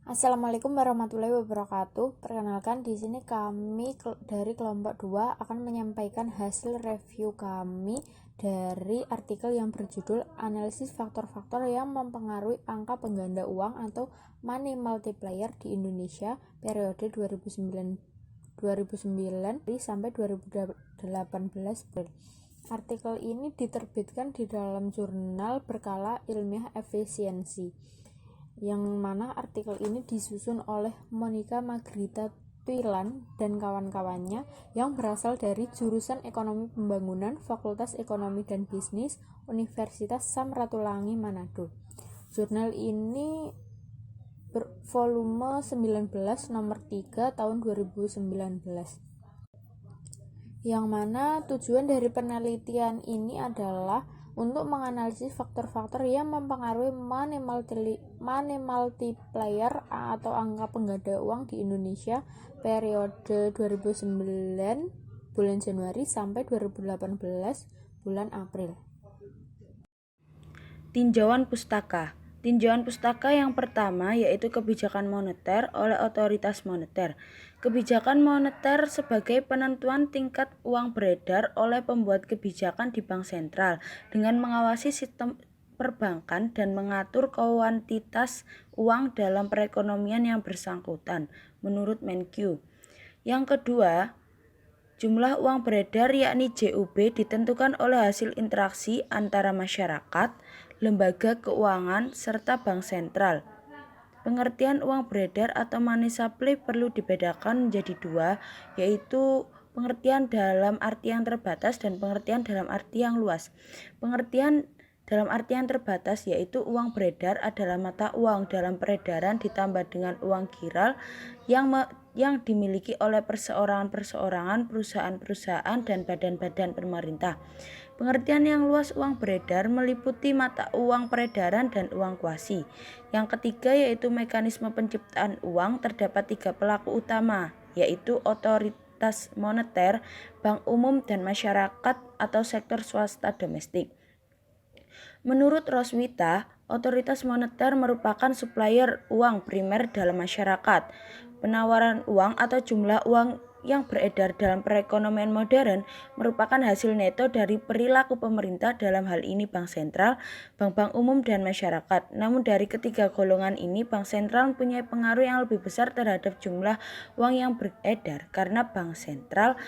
Assalamualaikum warahmatullahi wabarakatuh. Perkenalkan, di sini kami dari kelompok 2 akan menyampaikan hasil review kami dari artikel yang berjudul Analisis Faktor-faktor yang mempengaruhi angka pengganda uang atau Money Multiplier di Indonesia periode 2009 sampai 2018. Artikel ini diterbitkan di dalam jurnal berkala ilmiah efisiensi, yang mana artikel ini disusun oleh Monica Margarita Tuilan dan kawan-kawannya yang berasal dari jurusan Ekonomi Pembangunan Fakultas Ekonomi dan Bisnis Universitas Samratulangi Manado. Jurnal ini bervolume 19 nomor 3 tahun 2019. Yang mana tujuan dari penelitian ini adalah untuk menganalisis faktor-faktor yang mempengaruhi money multiplier atau angka pengganda uang di Indonesia periode 2009 bulan Januari sampai 2018 bulan April. Tinjauan pustaka. Tinjauan pustaka yang pertama yaitu kebijakan moneter oleh otoritas moneter. Kebijakan moneter sebagai penentuan tingkat uang beredar oleh pembuat kebijakan di bank sentral dengan mengawasi sistem perbankan dan mengatur kuantitas uang dalam perekonomian yang bersangkutan menurut Menkyu. Yang kedua, jumlah uang beredar yakni JUB ditentukan oleh hasil interaksi antara masyarakat, lembaga keuangan, serta bank sentral. Pengertian uang beredar atau money supply perlu dibedakan menjadi dua, yaitu pengertian dalam arti yang terbatas dan pengertian dalam arti yang luas. Pengertian dalam arti yang terbatas yaitu uang beredar adalah mata uang dalam peredaran ditambah dengan uang giral yang dimiliki oleh perseorangan-perseorangan, perusahaan-perusahaan, dan badan-badan pemerintah. Pengertian yang luas uang beredar meliputi mata uang peredaran dan uang kuasi. Yang ketiga yaitu mekanisme penciptaan uang. Terdapat 3 pelaku utama, yaitu otoritas moneter, bank umum, dan masyarakat atau sektor swasta domestik. Menurut Roswitha, otoritas moneter merupakan supplier uang primer dalam masyarakat. Penawaran uang atau jumlah uang yang beredar dalam perekonomian modern merupakan hasil neto dari perilaku pemerintah, dalam hal ini bank sentral, bank-bank umum, dan masyarakat. Namun dari ketiga golongan ini, bank sentral mempunyai pengaruh yang lebih besar terhadap jumlah uang yang beredar karena bank sentral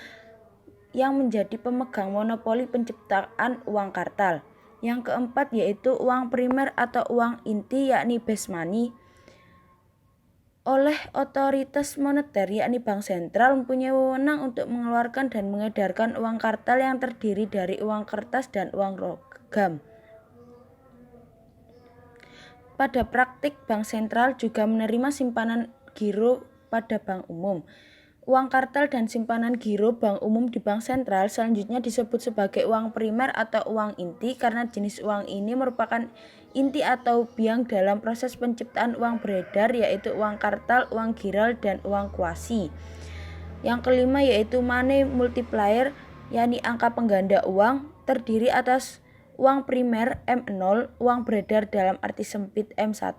yang menjadi pemegang monopoli penciptaan uang kartal. Yang keempat yaitu uang primer atau uang inti yakni base money. Oleh otoritas moneter yakni bank sentral mempunyai wewenang untuk mengeluarkan dan mengedarkan uang kartal yang terdiri dari uang kertas dan uang logam. Pada praktik, bank sentral juga menerima simpanan giro pada bank umum. Uang kartal dan simpanan giro bank umum di bank sentral selanjutnya disebut sebagai uang primer atau uang inti karena jenis uang ini merupakan inti atau biang dalam proses penciptaan uang beredar, yaitu uang kartal, uang giral, dan uang kuasi. Yang kelima yaitu money multiplier, yakni angka pengganda uang, terdiri atas uang primer M0, uang beredar dalam arti sempit M1,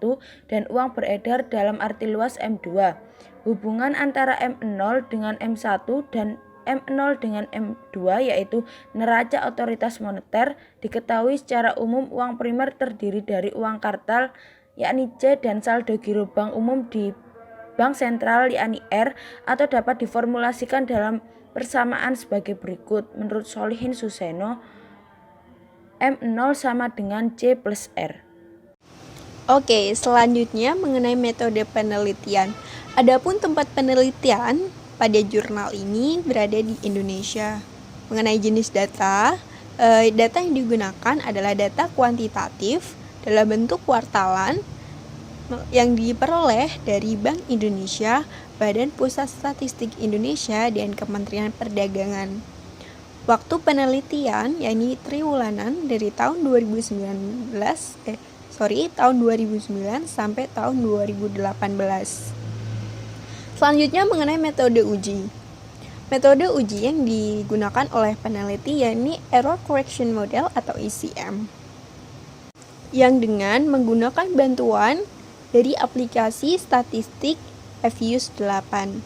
dan uang beredar dalam arti luas M2. Hubungan antara M0 dengan M1 dan M0 dengan M2 yaitu neraca otoritas moneter. Diketahui secara umum uang primer terdiri dari uang kartal yakni C dan saldo giro bank umum di bank sentral yakni R, atau dapat diformulasikan dalam persamaan sebagai berikut. Menurut Solihin Suseno, M0 sama dengan C plus R. Oke, selanjutnya mengenai metode penelitian. Adapun tempat penelitian pada jurnal ini berada di Indonesia. Mengenai jenis data, data yang digunakan adalah data kuantitatif dalam bentuk kuartalan yang diperoleh dari Bank Indonesia, Badan Pusat Statistik Indonesia, dan Kementerian Perdagangan. Waktu penelitian yakni triwulan dari tahun 2009 sampai tahun 2018. Selanjutnya mengenai metode uji. Metode uji yang digunakan oleh peneliti yakni Error Correction Model atau ECM, yang dengan menggunakan bantuan dari aplikasi statistik Evius 8.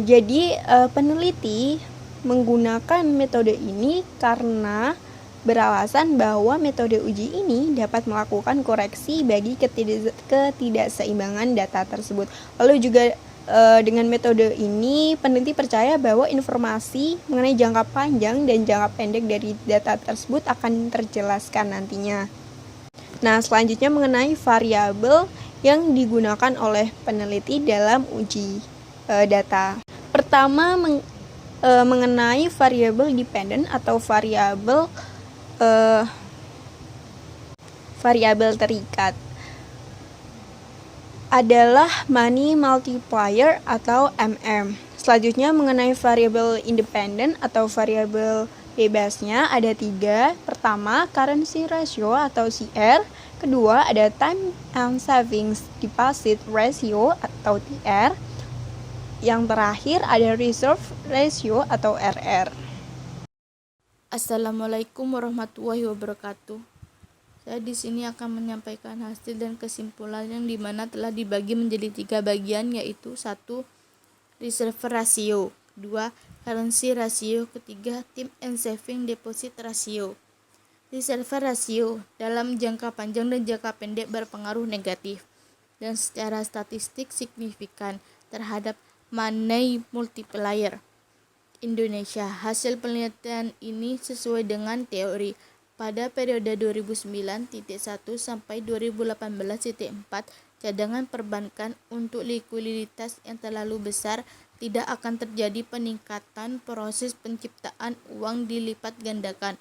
Jadi peneliti menggunakan metode ini karena beralasan bahwa metode uji ini dapat melakukan koreksi bagi ketidakseimbangan data tersebut. Lalu juga dengan metode ini peneliti percaya bahwa informasi mengenai jangka panjang dan jangka pendek dari data tersebut akan terjelaskan nantinya. Nah, selanjutnya mengenai variabel yang digunakan oleh peneliti dalam uji data. Pertama mengenai variabel dependent atau variabel terikat adalah money multiplier atau MM. Selanjutnya mengenai variabel independent atau variabel bebasnya ada 3. Pertama, currency ratio atau CR. Kedua, ada time and savings deposit ratio atau TR. Yang terakhir ada reserve ratio atau RR. Assalamualaikum warahmatullahi wabarakatuh. Saya di sini akan menyampaikan hasil dan kesimpulan yang dimana telah dibagi menjadi 3 bagian, yaitu 1. Reserve ratio, 2. Currency ratio, ketiga time and saving deposit ratio. Reserve ratio dalam jangka panjang dan jangka pendek berpengaruh negatif dan secara statistik signifikan terhadap money multiplier Indonesia. Hasil penelitian ini sesuai dengan teori. Pada periode 2009.1 sampai 2018.4, cadangan perbankan untuk likuiditas yang terlalu besar tidak akan terjadi peningkatan proses penciptaan uang dilipat gandakan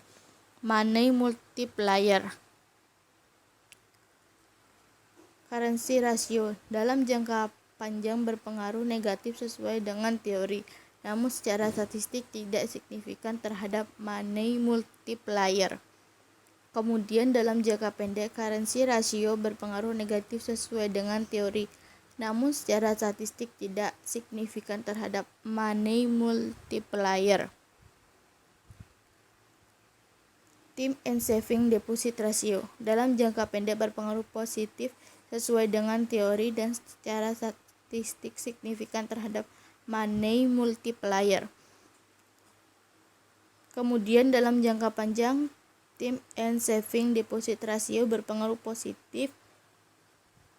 money multiplier. Currency ratio dalam jangka panjang berpengaruh negatif sesuai dengan teori, namun secara statistik tidak signifikan terhadap money multiplier. Kemudian dalam jangka pendek, currency ratio berpengaruh negatif sesuai dengan teori, namun secara statistik tidak signifikan terhadap money multiplier. Time and saving deposit ratio dalam jangka pendek berpengaruh positif sesuai dengan teori dan secara statistik signifikan terhadap money multiplier. Kemudian dalam jangka panjang, time and saving deposit ratio berpengaruh positif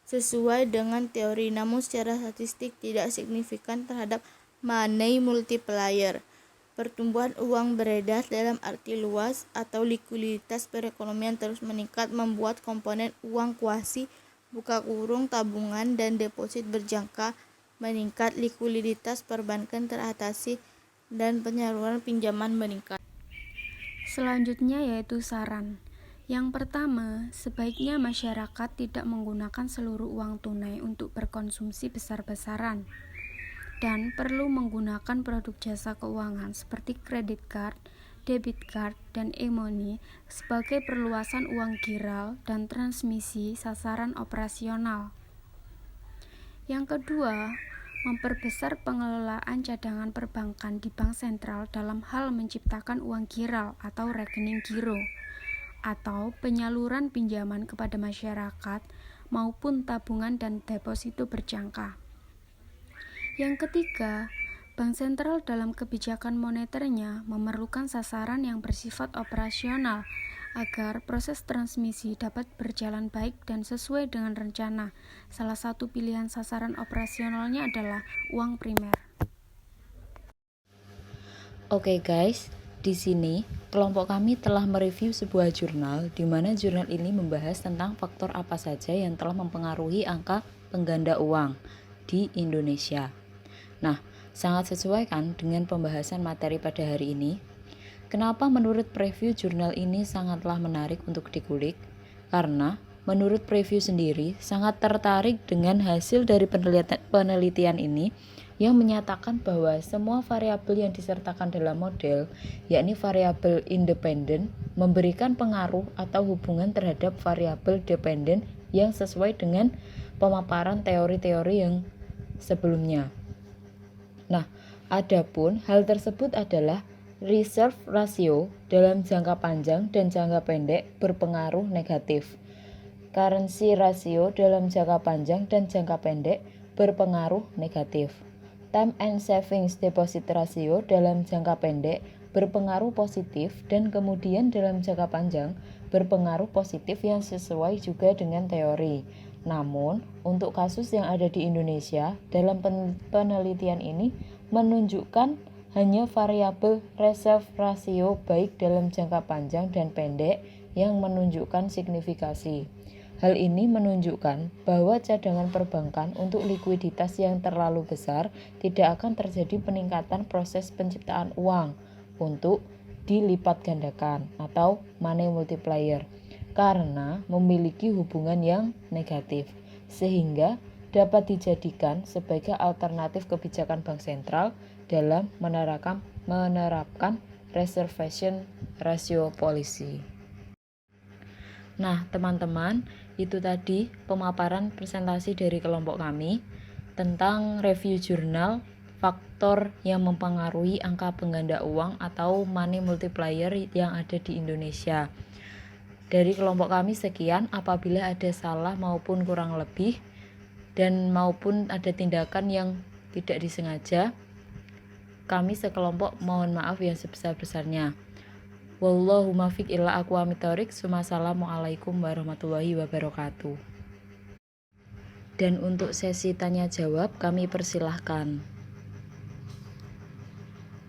sesuai dengan teori, namun secara statistik tidak signifikan terhadap money multiplier. Pertumbuhan uang beredar dalam arti luas atau likuiditas perekonomian terus meningkat membuat komponen uang kuasi, buka kurung, tabungan, dan deposit berjangka meningkat, likuiditas perbankan teratasi, dan penyaluran pinjaman meningkat. Selanjutnya yaitu saran. Yang pertama, sebaiknya masyarakat tidak menggunakan seluruh uang tunai untuk berkonsumsi besar-besaran dan perlu menggunakan produk jasa keuangan seperti kredit card, debit card, dan e-money sebagai perluasan uang giral dan transmisi sasaran operasional. Yang kedua, memperbesar pengelolaan cadangan perbankan di bank sentral dalam hal menciptakan uang giral atau rekening giro, atau penyaluran pinjaman kepada masyarakat maupun tabungan dan deposito berjangka. Yang ketiga, bank sentral dalam kebijakan moneternya memerlukan sasaran yang bersifat operasional agar proses transmisi dapat berjalan baik dan sesuai dengan rencana. Salah satu pilihan sasaran operasionalnya adalah uang primer. Oke guys, di sini kelompok kami telah mereview sebuah jurnal di mana jurnal ini membahas tentang faktor apa saja yang telah mempengaruhi angka pengganda uang di Indonesia. Nah, sangat sesuai kan dengan pembahasan materi pada hari ini? Kenapa menurut preview jurnal ini sangatlah menarik untuk dikulik? Karena menurut preview sendiri sangat tertarik dengan hasil dari penelitian ini yang menyatakan bahwa semua variabel yang disertakan dalam model, yakni variabel independen, memberikan pengaruh atau hubungan terhadap variabel dependen yang sesuai dengan pemaparan teori-teori yang sebelumnya. Nah, adapun hal tersebut adalah reserve ratio dalam jangka panjang dan jangka pendek berpengaruh negatif. Currency ratio dalam jangka panjang dan jangka pendek berpengaruh negatif. Time and savings deposit ratio dalam jangka pendek berpengaruh positif dan kemudian dalam jangka panjang berpengaruh positif yang sesuai juga dengan teori. Namun, untuk kasus yang ada di Indonesia, dalam penelitian ini menunjukkan hanya variabel reserve ratio baik dalam jangka panjang dan pendek yang menunjukkan signifikasi. Hal ini menunjukkan bahwa cadangan perbankan untuk likuiditas yang terlalu besar tidak akan terjadi peningkatan proses penciptaan uang untuk dilipat gandakan atau money multiplier karena memiliki hubungan yang negatif, sehingga dapat dijadikan sebagai alternatif kebijakan bank sentral dalam menerapkan reservation ratio policy. Nah, teman-teman, itu tadi pemaparan presentasi dari kelompok kami tentang review jurnal faktor yang mempengaruhi angka pengganda uang atau money multiplier yang ada di Indonesia. Dari kelompok kami sekian, apabila ada salah maupun kurang lebih dan maupun ada tindakan yang tidak disengaja, kami sekelompok mohon maaf yang sebesar-besarnya. Wallahu muwaffiq ila aqwamit thoriq. Wassalamualaikum warahmatullahi wabarakatuh. Dan untuk sesi tanya jawab kami persilahkan.